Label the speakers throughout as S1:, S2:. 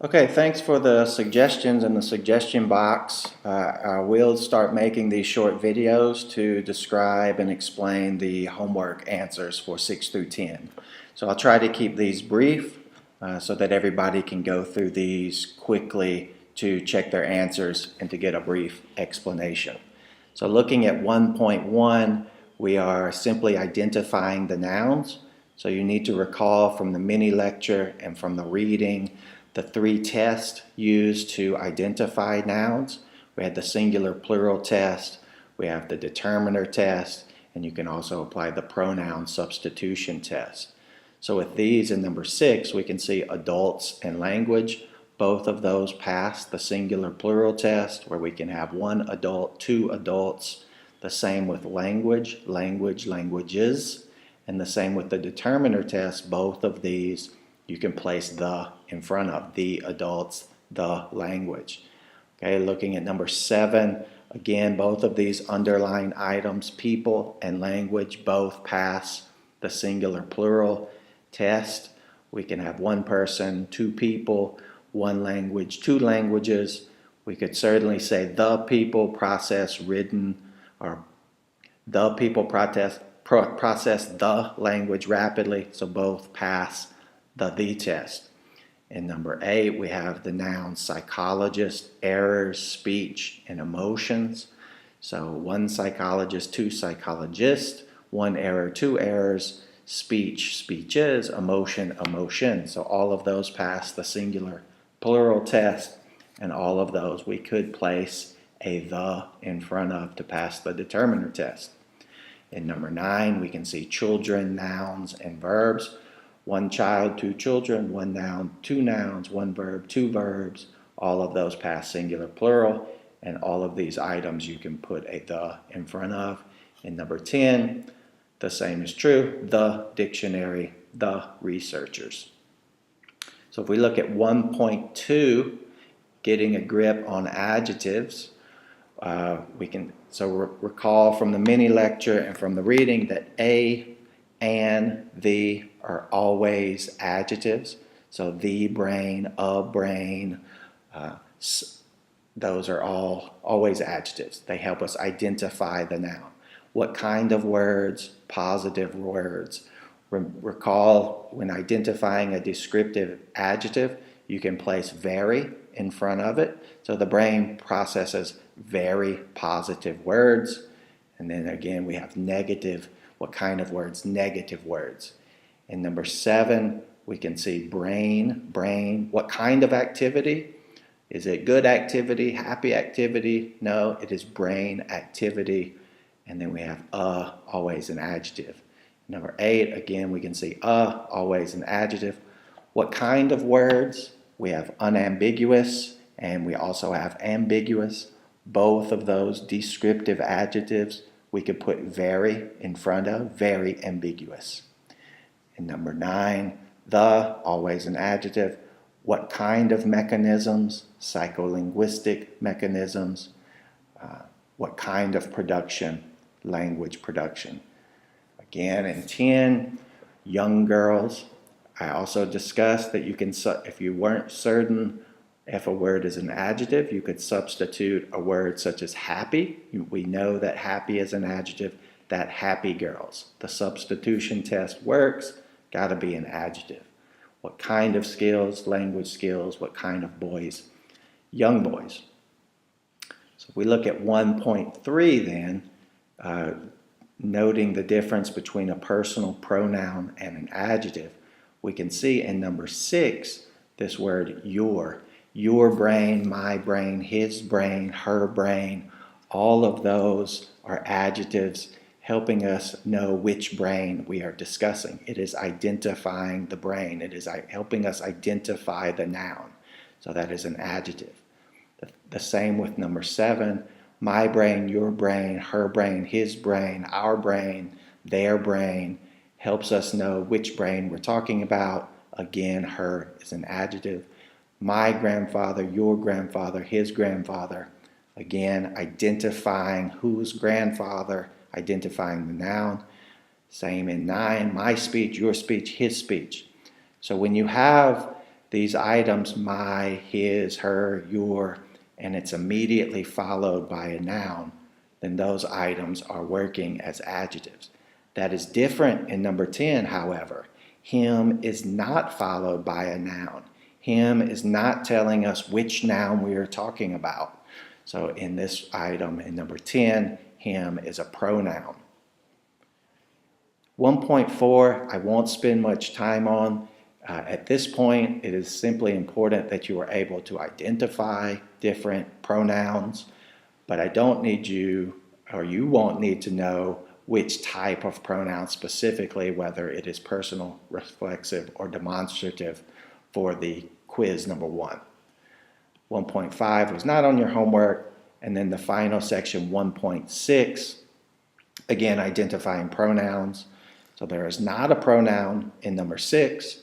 S1: Okay, thanks for the suggestions in the suggestion box. I will start making these short videos to describe and explain the homework answers for 6 through 10. So I'll try to keep these brief so that everybody can go through these quickly to check their answers and to get a brief explanation. So looking at 1.1, we are simply identifying the nouns. So you need to recall from the mini lecture and from the reading the three tests used to identify nouns. We had the singular plural test, we have the determiner test, and you can also apply the pronoun substitution test. So with these in number 6, we can see adults and language. Both of those pass the singular plural test, where we can have one adult, two adults. The same with language, languages, and the same with the determiner test. Both of these you can place the in front of the adults, the language. Okay, looking at number 7, again, both of these underlying items, people and language, both pass the singular plural test. We can have one person, two people, one language, two languages. We could certainly say the people process written, or the people process the language rapidly, so both pass the test. In number 8, we have the nouns psychologist, errors, speech, and emotions. So one psychologist, two psychologists, one error, two errors, speech, speeches, emotion, emotion. So all of those pass the singular plural test, and all of those we could place a the in front of to pass the determiner test. In number 9, we can see children, nouns, and verbs. One child, two children, one noun, two nouns, one verb, two verbs. All of those pass singular plural, and all of these items you can put a the in front of. In number 10, the same is true. The dictionary, the researchers. So if we look at 1.2, getting a grip on adjectives, we can recall from the mini lecture and from the reading that a, and, the are always adjectives. So the brain, a brain, those are all always adjectives. They help us identify the noun. What kind of words? Positive words. Recall when identifying a descriptive adjective, you can place very in front of it. So the brain processes very positive words. And then again, we have negative. What kind of words? Negative words. In number 7, we can see brain. What kind of activity? Is it good activity, happy activity? No, it is brain activity. And then we have always an adjective. Number 8, again, we can see always an adjective. What kind of words? We have unambiguous, and we also have ambiguous. Both of those descriptive adjectives we could put very in front of, very ambiguous. And number 9, always an adjective. What kind of mechanisms? Psycholinguistic mechanisms. What kind of production? Language production. Again, in 10, young girls. I also discussed that you can, if you weren't certain if a word is an adjective, you could substitute a word such as happy. We know that happy is an adjective. That happy girls. The substitution test works. Got to be an adjective. What kind of skills? Language skills. What kind of boys? Young boys. So if we look at 1.3 then, noting the difference between a personal pronoun and an adjective, we can see in number 6 this word your. Your brain, my brain, his brain, her brain, all of those are adjectives helping us know which brain we are discussing. It is identifying the brain. It is helping us identify the noun. So that is an adjective. The same with number 7, my brain, your brain, her brain, his brain, our brain, their brain, helps us know which brain we're talking about. Again, her is an adjective. My grandfather, your grandfather, his grandfather. Again, identifying whose grandfather, identifying the noun. Same in 9, my speech, your speech, his speech. So when you have these items, my, his, her, your, and it's immediately followed by a noun, then those items are working as adjectives. That is different in number 10, however. Him is not followed by a noun. Him is not telling us which noun we are talking about. So in this item, in number 10, him is a pronoun. 1.4, I won't spend much time on. At this point, it is simply important that you are able to identify different pronouns, but I don't need you, or you won't need to know which type of pronoun specifically, whether it is personal, reflexive, or demonstrative for the quiz number 1. 1.5 was not on your homework, and then the final section, 1.6, again, identifying pronouns. So there is not a pronoun in number 6.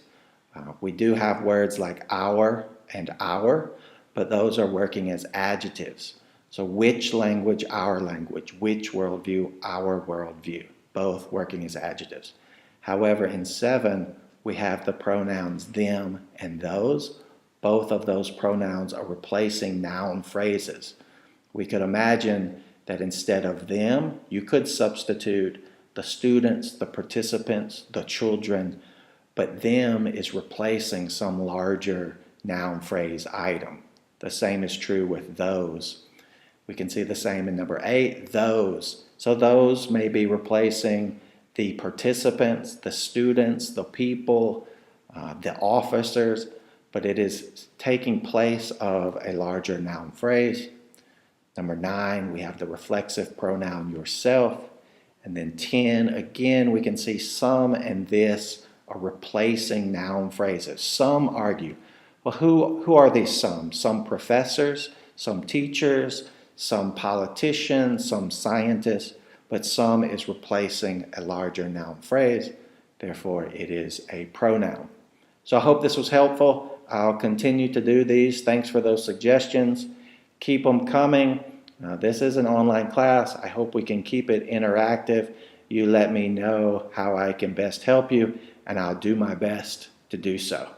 S1: We do have words like our and our, but those are working as adjectives. So which language, our language, which worldview, our worldview, both working as adjectives. However, in 7, we have the pronouns them and those. Both of those pronouns are replacing noun phrases. We could imagine that instead of them, you could substitute the students, the participants, the children, but them is replacing some larger noun phrase item. The same is true with those. We can see the same in number 8, those. So those may be replacing the participants, the students, the people, the officers, but it is taking place of a larger noun phrase. Number 9, we have the reflexive pronoun yourself. And then 10, again, we can see some and this are replacing noun phrases. Some argue, well, who are these some? Some professors, some teachers, some politicians, some scientists, but some is replacing a larger noun phrase. Therefore, it is a pronoun. So I hope this was helpful. I'll continue to do these. Thanks for those suggestions. Keep them coming. This is an online class. I hope we can keep it interactive. You let me know how I can best help you, and I'll do my best to do so.